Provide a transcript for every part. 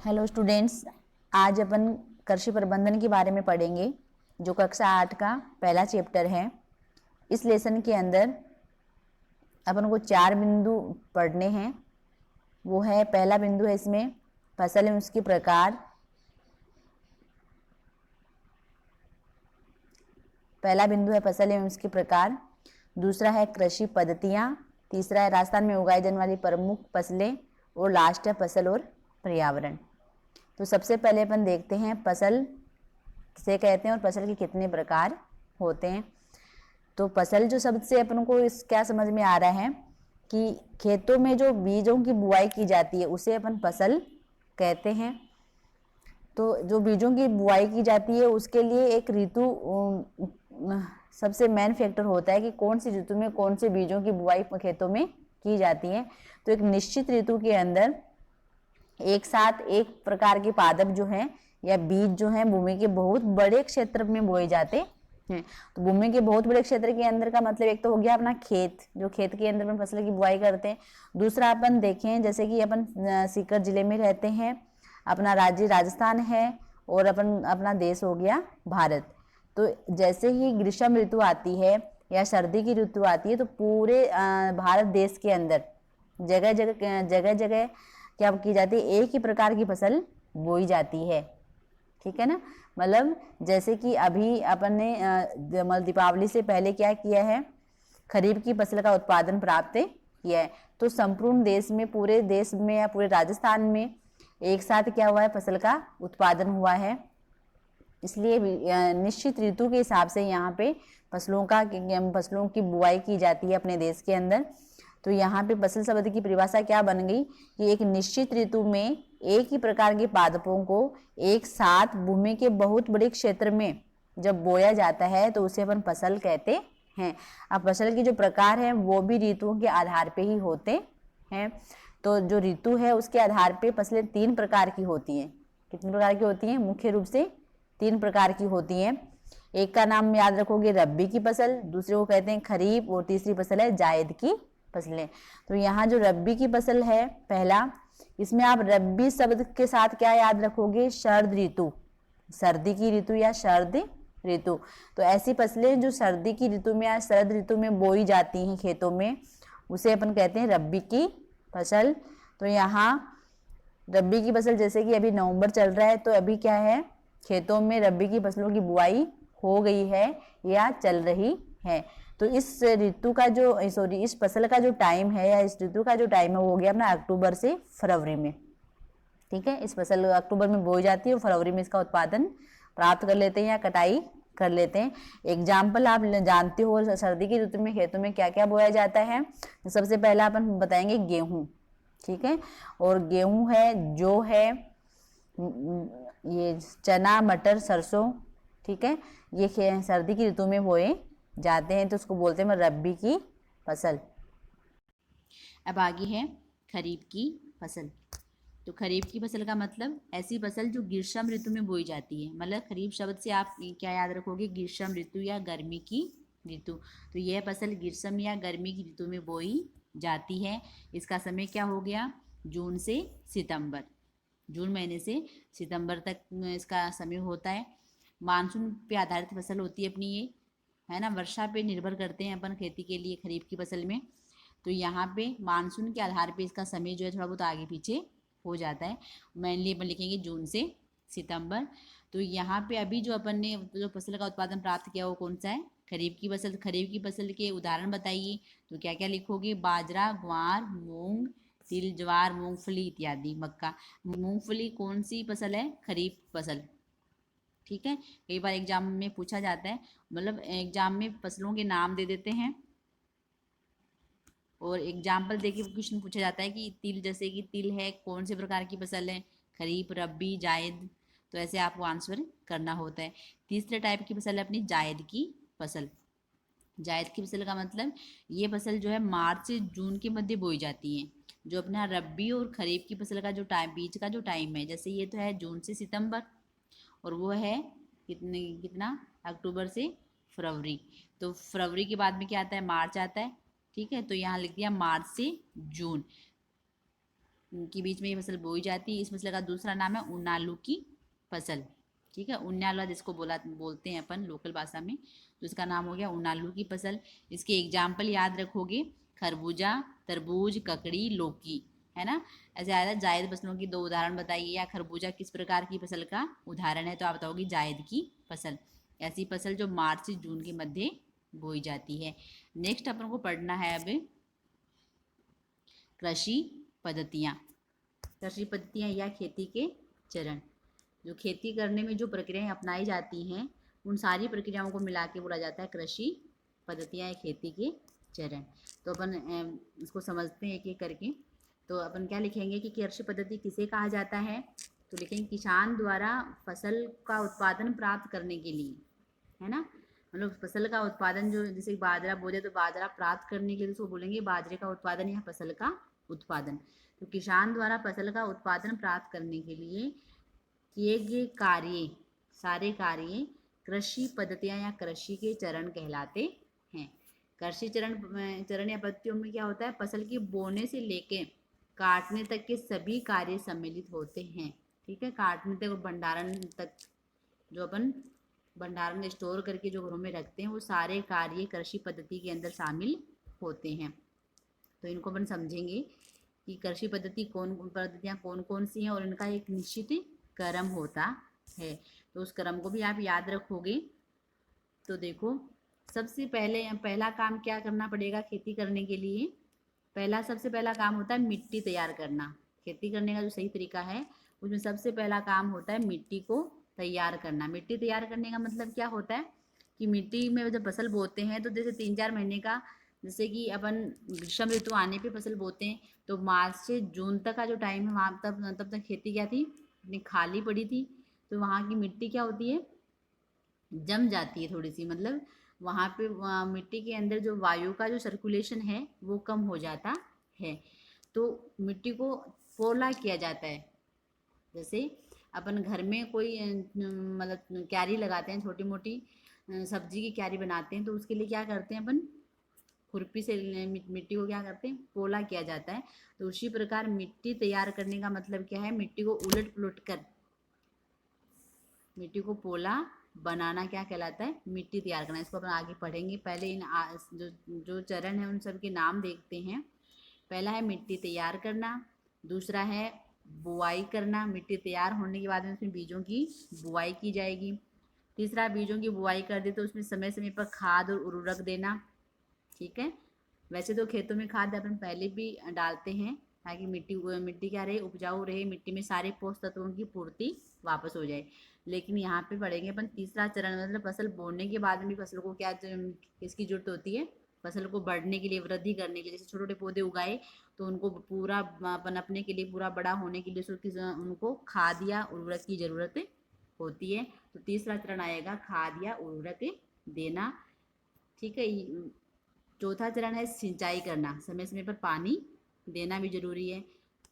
Hello students, आज अपन कृषि प्रबंधन के बारे में पढ़ेंगे जो कक्षा 8 का पहला चैप्टर है। इस लेसन के अंदर अपन को 4 बिंदु पढ़ने हैं। वो है, पहला बिंदु है इसमें फसल एवं उसके प्रकार। पहला बिंदु है फसल एवं उसके प्रकार। दूसरा है कृषि पद्धतियाँ। तीसरा है राजस्थान में उगाई जाने वाली प्रमुख फसलें। और लास्ट है फसल और पर्यावरण। तो सबसे पहले अपन देखते हैं फसल किसे कहते हैं और फसल के कितने प्रकार होते हैं। तो फसल जो सबसे अपन को इस क्या समझ में आ रहा है कि खेतों में जो बीजों की बुआई की जाती है उसे अपन फसल कहते हैं। तो जो बीजों की बुआई की जाती है उसके लिए एक ऋतु सबसे मेन फैक्टर होता है कि कौन सी ऋतु में कौन से बीजों की बुआई खेतों में की जाती है। तो एक निश्चित ऋतु के अंदर एक साथ एक प्रकार के पादप जो हैं या बीज जो हैं भूमि के बहुत बड़े क्षेत्र में बोए जाते हैं। तो भूमि के बहुत बड़े क्षेत्र के अंदर का मतलब एक तो हो गया अपना खेत, जो खेत के अंदर अपन फसल की बुआई करते हैं। दूसरा अपन देखें जैसे कि अपन सीकर जिले में रहते हैं, अपना राज्य राजस्थान है और अपना देश हो गया भारत। तो जैसे ही ग्रीष्म ऋतु आती है या सर्दी की ऋतु आती है तो पूरे भारत देश के अंदर जगह जगह क्या की जाती है, एक ही प्रकार की फसल बोई जाती है। ठीक है ना। मतलब जैसे कि अभी अपन ने दीपावली से पहले क्या किया है, खरीफ की फसल का उत्पादन प्राप्त किया है। तो संपूर्ण देश में, पूरे देश में या पूरे राजस्थान में एक साथ क्या हुआ है, फसल का उत्पादन हुआ है। इसलिए निश्चित ऋतु के हिसाब से यहाँ पे फसलों की बुआई की जाती है अपने देश के अंदर। तो यहाँ पे फसल शब्द की परिभाषा क्या बन गई कि एक निश्चित ऋतु में एक ही प्रकार के पादपों को एक साथ भूमि के बहुत बड़े क्षेत्र में जब बोया जाता है तो उसे अपन फसल कहते हैं। अब फसल के जो प्रकार हैं वो भी ऋतुओं के आधार पे ही होते हैं। तो जो ऋतु है उसके आधार पे फसलें 3 प्रकार की होती हैं। कितने प्रकार की होती हैं? मुख्य रूप से 3 प्रकार की होती हैं। एक का नाम याद रखोगे रबी की फसल, दूसरे को कहते हैं खरीफ और तीसरी फसल है जायद की फसलें। तो यहाँ जो रबी की फसल है पहला, इसमें आप रबी शब्द के साथ क्या याद रखोगे? शरद ऋतु, सर्दी की ऋतु या शरद ऋतु। तो ऐसी फसलें जो सर्दी की ऋतु में या शरद ऋतु में बोई जाती हैं खेतों में उसे अपन कहते हैं रबी की फसल। तो यहाँ रबी की फसल जैसे कि अभी नवंबर चल रहा है तो अभी क्या है, खेतों में रबी की फसलों की बुआई हो गई है या चल रही है। तो इस ऋतु का जो इस फसल का जो टाइम है या इस ऋतु का जो टाइम है वो हो गया अपना अक्टूबर से फरवरी में। ठीक है, इस फसल अक्टूबर में बोई जाती है और फरवरी में इसका उत्पादन प्राप्त कर लेते हैं या कटाई कर लेते हैं। एग्जाम्पल आप जानते हो सर्दी की ऋतु में खेतों में क्या क्या बोया जाता है। सबसे पहला अपन बताएंगे गेहूं। ठीक है, और गेहूं है, जो है ये चना, मटर, सरसों। ठीक है, ये सर्दी की ऋतु में बोए जाते हैं तो उसको बोलते हैं रबी की फसल। अब आगे है खरीफ की फसल। तो खरीफ की फसल का मतलब ऐसी फसल जो ग्रीष्म ऋतु में बोई जाती है। मतलब खरीफ शब्द से आप क्या याद रखोगे? ग्रीष्म ऋतु या गर्मी की ऋतु। तो यह फसल ग्रीष्म या गर्मी की ऋतु में बोई जाती है। इसका समय क्या हो गया? जून से सितंबर। जून महीने से सितंबर तक इसका समय होता है। मानसून पे आधारित फसल होती है अपनी ये, है ना। वर्षा पे निर्भर करते हैं अपन खेती के लिए खरीफ की फसल में। तो यहाँ पे मानसून के आधार पे इसका समय जो है थोड़ा बहुत आगे पीछे हो जाता है। मेनली अपन लिखेंगे जून से सितंबर। तो यहाँ पे अभी जो अपन ने जो फसल का उत्पादन प्राप्त किया वो कौन सा है? खरीफ की फसल। खरीफ की फसल के उदाहरण बताइए। तो क्या क्या लिखोगे? बाजरा, ग्वार, मूंग, तिल, ज्वार, मूंगफली इत्यादि। मक्का। मूंगफली कौन सी फसल है? खरीफ फसल। ठीक है, कई बार एग्जाम में पूछा जाता है, मतलब एग्जाम में फसलों के नाम दे देते हैं और एग्जाम्पल देके क्वेश्चन पूछा जाता है कि तिल, जैसे कि तिल है, कौन से प्रकार की फसल है? खरीफ, रबी, जायद। तो ऐसे आपको आंसर करना होता है। तीसरे टाइप की फसल है अपनी जायद की फसल। जायद की फसल का मतलब ये फसल जो है मार्च से जून के मध्य बोई जाती है। जो अपना रबी और खरीफ की फसल का जो टाइम, बीच का जो टाइम है, जैसे ये तो है जून से सितंबर और वो है कितना अक्टूबर से फरवरी। तो फरवरी के बाद में क्या आता है? मार्च आता है। ठीक है, तो यहाँ लिख दिया मार्च से जून। के बीच में ये फसल बोई जाती है। इस फसल का दूसरा नाम है उनालू की फसल। ठीक है, उन्याला जिसको बोलते हैं अपन लोकल भाषा में, तो इसका नाम हो गया उनालू की फसल। इसके एग्जाम्पल याद रखोगे, खरबूजा, तरबूज, ककड़ी, लौकी, है ना। ऐसे आया था जायद फसलों की 2 उदाहरण बताइए, या खरबूजा किस प्रकार की फसल का उदाहरण है, तो आप बताओगी जायद की फसल। ऐसी फसल जो मार्च से जून के मध्य बोई जाती है। नेक्स्ट अपन को पढ़ना है अब कृषि पद्धतियाँ। कृषि पद्धतियाँ या खेती के चरण। जो खेती करने में जो प्रक्रियाएं अपनाई जाती हैं, उन सारी प्रक्रियाओं को मिला के बोला जाता है कृषि पद्धतियाँ या खेती के चरण। तो अपन इसको समझते हैं एक एक करके। तो अपन क्या लिखेंगे कि कृषि पद्धति किसे कहा जाता है, तो लिखेंगे किसान द्वारा फसल का उत्पादन प्राप्त करने के लिए, है ना। मतलब फसल का उत्पादन, जो जैसे बाजरा बोले तो बाजरा प्राप्त करने के लिए उसको बोलेंगे बाजरे का उत्पादन या फसल का उत्पादन। तो किसान द्वारा फसल का उत्पादन प्राप्त करने के लिए किए गए कार्य, सारे कार्य कृषि पद्धतियाँ या कृषि के चरण कहलाते हैं। कृषि चरण या पद्धतियों में क्या होता है, फसल की बोने से लेके काटने तक के सभी कार्य सम्मिलित होते हैं। ठीक है, काटने तक और भंडारण तक, जो अपन भंडारण में स्टोर करके जो घरों में रखते हैं, वो सारे कार्य कृषि पद्धति के अंदर शामिल होते हैं। तो इनको अपन समझेंगे कि कृषि पद्धतियाँ कौन कौन सी हैं और इनका एक निश्चित क्रम होता है। तो उस क्रम को भी आप याद रखोगे। तो देखो, सबसे पहला काम क्या करना पड़ेगा खेती करने के लिए। सबसे पहला काम होता है मिट्टी तैयार करना। खेती करने का जो सही तरीका है, उसमें सबसे पहला काम होता है मिट्टी को तैयार करना। मिट्टी तैयार करने का मतलब क्या होता है कि मिट्टी में जब फसल बोते हैं, तो जैसे 3-4 महीने का, जैसे कि अपन ग्रीष्म ऋतु आने पे फसल बोते हैं, तो मार्च से जून तक का जो टाइम है, वहाँ तब तक खेती क्या थी, अपनी खाली पड़ी थी। तो वहाँ की मिट्टी क्या होती है, जम जाती है थोड़ी सी, मतलब वहाँ पे मिट्टी के अंदर जो वायु का जो सर्कुलेशन है वो कम हो जाता है। तो मिट्टी को पोला किया जाता है। जैसे अपन घर में कोई मतलब क्यारी लगाते हैं, छोटी मोटी सब्जी की क्यारी बनाते हैं, तो उसके लिए क्या करते हैं, अपन खुरपी से मिट्टी को क्या करते हैं, पोला किया जाता है। तो उसी प्रकार मिट्टी तैयार करने का मतलब क्या है, मिट्टी को उलट पुलट कर मिट्टी को पोला बनाना क्या कहलाता है, मिट्टी तैयार करना। इसको अपन आगे पढ़ेंगे। पहले इन जो चरण है उन सब के नाम देखते हैं। पहला है मिट्टी तैयार करना, दूसरा है बुआई करना। मिट्टी तैयार होने के बाद में उसमें बीजों की बुआई की जाएगी। तीसरा, बीजों की बुआई कर दे तो उसमें समय समय पर खाद और उर्वरक देना। ठीक है, वैसे तो खेतों में खाद अपन पहले भी डालते हैं, ताकि मिट्टी क्या रहे, उपजाऊ रहे, मिट्टी में सारे पोषक तत्वों की पूर्ति वापस हो जाए। लेकिन यहाँ पे पढ़ेंगे अपन तीसरा चरण, मतलब फसल बोने के बाद में फसल को क्या किसकी जरूरत होती है, फसल को बढ़ने के लिए, वृद्धि करने के लिए। जैसे छोटे छोटे पौधे उगाए तो उनको पूरा पनपने के लिए, पूरा बड़ा होने के लिए उनको खाद या उर्वरक की जरूरत होती है। तो तीसरा चरण आएगा खाद या उर्वरक देना। ठीक है, चौथा चरण है सिंचाई करना, समय समय पर पानी देना भी जरूरी है।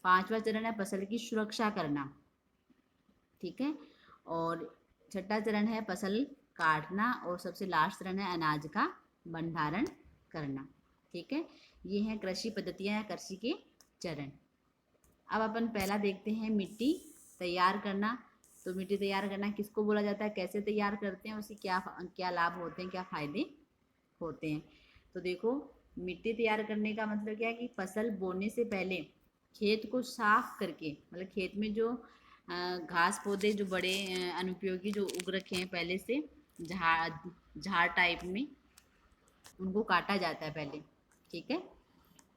पांचवा चरण है फसल की सुरक्षा करना। ठीक है, और छठा चरण है फसल काटना, और सबसे लास्ट चरण है अनाज का भंडारण करना। ठीक है, ये हैं कृषि पद्धतियाँ या कृषि के चरण। अब अपन पहला देखते हैं मिट्टी तैयार करना। तो मिट्टी तैयार करना किसको बोला जाता है, कैसे तैयार करते हैं, उससे क्या क्या लाभ होते हैं, क्या फायदे होते हैं। तो देखो, मिट्टी तैयार करने का मतलब क्या है कि फसल बोने से पहले खेत को साफ करके, मतलब खेत में जो घास पौधे जो बड़े अनुपयोगी जो उग रखे हैं पहले से, झाड़ झाड़ टाइप में, उनको काटा जाता है पहले। ठीक है,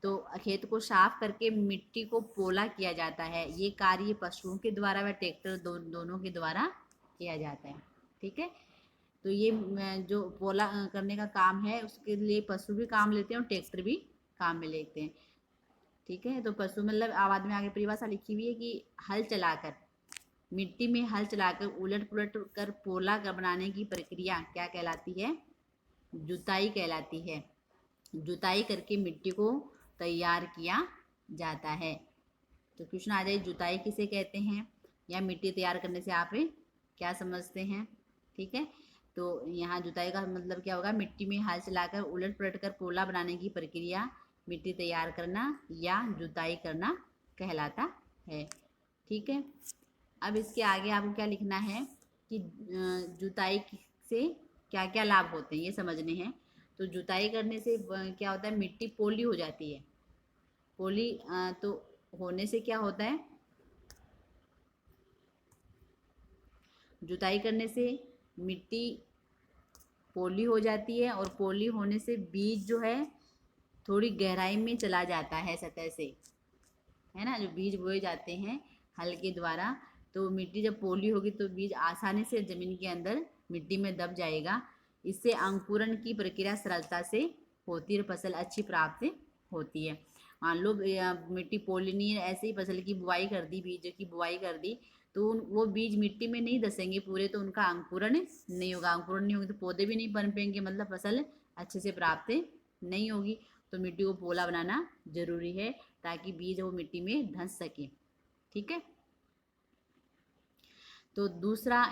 तो खेत को साफ करके मिट्टी को पोला किया जाता है। ये कार्य पशुओं के द्वारा व ट्रैक्टर दोनों के द्वारा किया जाता है। ठीक है, तो ये जो पोला करने का काम है, उसके लिए पशु भी काम लेते हैं और ट्रैक्टर भी काम में लेते हैं। ठीक है, तो पशु मतलब आवाज में आगे परिभाषा लिखी हुई है कि हल चलाकर, मिट्टी में हल चलाकर उलट पुलट कर पोला बनाने की प्रक्रिया क्या कहलाती है, जुताई कहलाती है। जुताई करके मिट्टी को तैयार किया जाता है। तो क्वेश्चन आ जाए, जुताई किसे कहते हैं, या मिट्टी तैयार करने से आप क्या समझते हैं। ठीक है, तो यहाँ जुताई का मतलब क्या होगा, मिट्टी में हल चलाकर उलट पलट कर पोला बनाने की प्रक्रिया मिट्टी तैयार करना या जुताई करना कहलाता है। ठीक है, अब इसके आगे आपको क्या लिखना है कि जुताई से क्या क्या लाभ होते हैं ये समझने हैं। तो जुताई करने से क्या होता है, मिट्टी पोली हो जाती है। पोली तो होने से क्या होता है, जुताई करने से मिट्टी पोली हो जाती है, और पोली होने से बीज जो है थोड़ी गहराई में चला जाता है सतह से, है ना। जो बीज बोए जाते हैं हल के द्वारा, तो मिट्टी जब पोली होगी तो बीज आसानी से जमीन के अंदर मिट्टी में दब जाएगा। इससे अंकुरण की प्रक्रिया सरलता से होती है और फसल अच्छी प्राप्त होती है। मान लो मिट्टी पोली नहीं है, ऐसे ही फसल की बुआई कर दी, बीज की बुआई कर दी, तो वो बीज मिट्टी में नहीं धसेंगे पूरे, तो उनका अंकुरण नहीं होगा। अंकुरण नहीं होगी तो पौधे भी नहीं पनपेंगे, मतलब फसल अच्छे से प्राप्त नहीं होगी। तो मिट्टी को पोला बनाना जरूरी है ताकि बीज वो मिट्टी में धंस सके। ठीक है, तो दूसरा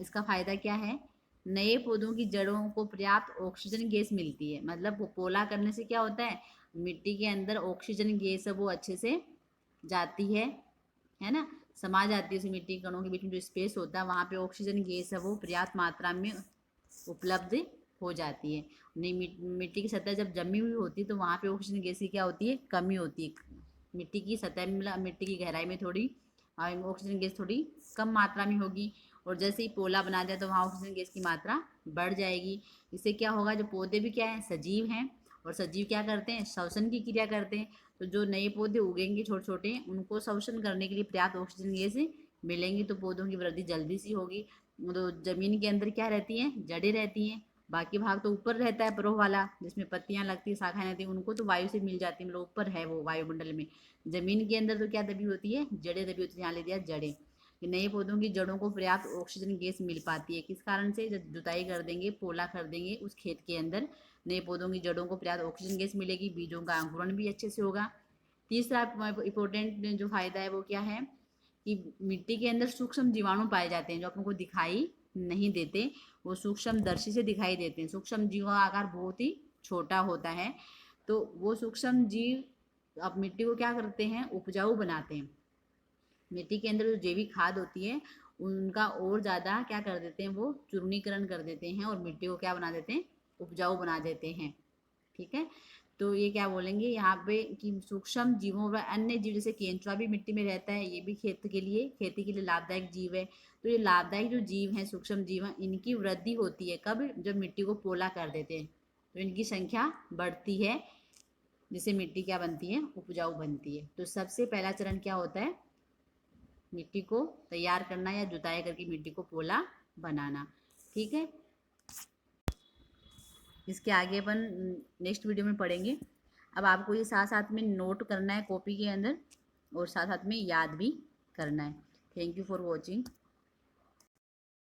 इसका फायदा क्या है, नए पौधों की जड़ों को पर्याप्त ऑक्सीजन गैस मिलती है। मतलब पोला करने से क्या होता है, मिट्टी के अंदर ऑक्सीजन गैस है वो अच्छे से जाती है ना, समा जाती है। उस मिट्टी कणों के बीच में जो स्पेस होता है वहाँ पे ऑक्सीजन गैस है वो पर्याप्त मात्रा में उपलब्ध हो जाती है। नहीं, मिट्टी की सतह जब जमी हुई होती है तो वहाँ पे ऑक्सीजन गैस की क्या होती है, कमी होती है। मिट्टी की सतह में, मिट्टी की गहराई में थोड़ी ऑक्सीजन गैस थोड़ी कम मात्रा में होगी, और जैसे ही पोला बना जाए तो वहाँ ऑक्सीजन गैस की मात्रा बढ़ जाएगी। इससे क्या होगा, जो पौधे भी क्या है, सजीव हैं, और सजीव क्या करते हैं, श्वसन की क्रिया करते हैं। तो जो नए पौधे उगेंगे छोटे छोटे, उनको श्वसन करने के लिए पर्याप्त ऑक्सीजन गैस मिलेंगी, तो पौधों की वृद्धि जल्दी सी होगी। तो जमीन के अंदर क्या रहती हैं, जड़ें रहती हैं। बाकी भाग तो ऊपर रहता है प्रो वाला, जिसमें पत्तियां लगती है, शाखाएं लगती हैं, उनको तो वायु से मिल जाती है, मतलब ऊपर है वो वायुमंडल में। जमीन के अंदर तो क्या दबी होती है, जड़ें दबी होती है। यहाँ ले दिया जड़ें। नए पौधों की जड़ों को पर्याप्त ऑक्सीजन गैस मिल पाती है, किस कारण से, जब जुताई कर देंगे, पोला कर देंगे उस खेत के अंदर, नए पौधों की जड़ों को पर्याप्त ऑक्सीजन गैस मिलेगी, बीजों का अंकुरण भी अच्छे से होगा। तीसरा इंपॉर्टेंट जो फायदा है वो क्या है कि मिट्टी के अंदर सूक्ष्म जीवाणु पाए जाते हैं जो अपन को दिखाई नहीं देते, वो सूक्ष्म दर्शी से दिखाई देते हैं। सूक्ष्म जीवों का आकार बहुत ही छोटा होता है, तो वो सूक्ष्म जीव अब मिट्टी को क्या करते हैं, उपजाऊ बनाते हैं। मिट्टी के अंदर जो जैविक खाद होती है उनका और ज़्यादा क्या कर देते हैं, वो चूर्णीकरण कर देते हैं, और मिट्टी को क्या बना देते हैं, उपजाऊ बना देते हैं। ठीक है, तो ये क्या बोलेंगे यहाँ पे कि सूक्ष्म जीवों व अन्य जीव, जैसे केंचुआ भी मिट्टी में रहता है, ये भी खेती के लिए लाभदायक जीव है। तो ये लाभदायक जो जीव हैं, सूक्ष्म जीव हैं, इनकी वृद्धि होती है कब, जब मिट्टी को पोला कर देते हैं, तो इनकी संख्या बढ़ती है, जिससे मिट्टी क्या बनती है, उपजाऊ बनती है। तो सबसे पहला चरण क्या होता है, मिट्टी को तैयार करना या जुताई करके मिट्टी को पोला बनाना। ठीक है, इसके आगे अपन नेक्स्ट वीडियो में पढ़ेंगे। अब आपको ये साथ साथ में नोट करना है कॉपी के अंदर, और साथ साथ में याद भी करना है। Thank you for watching.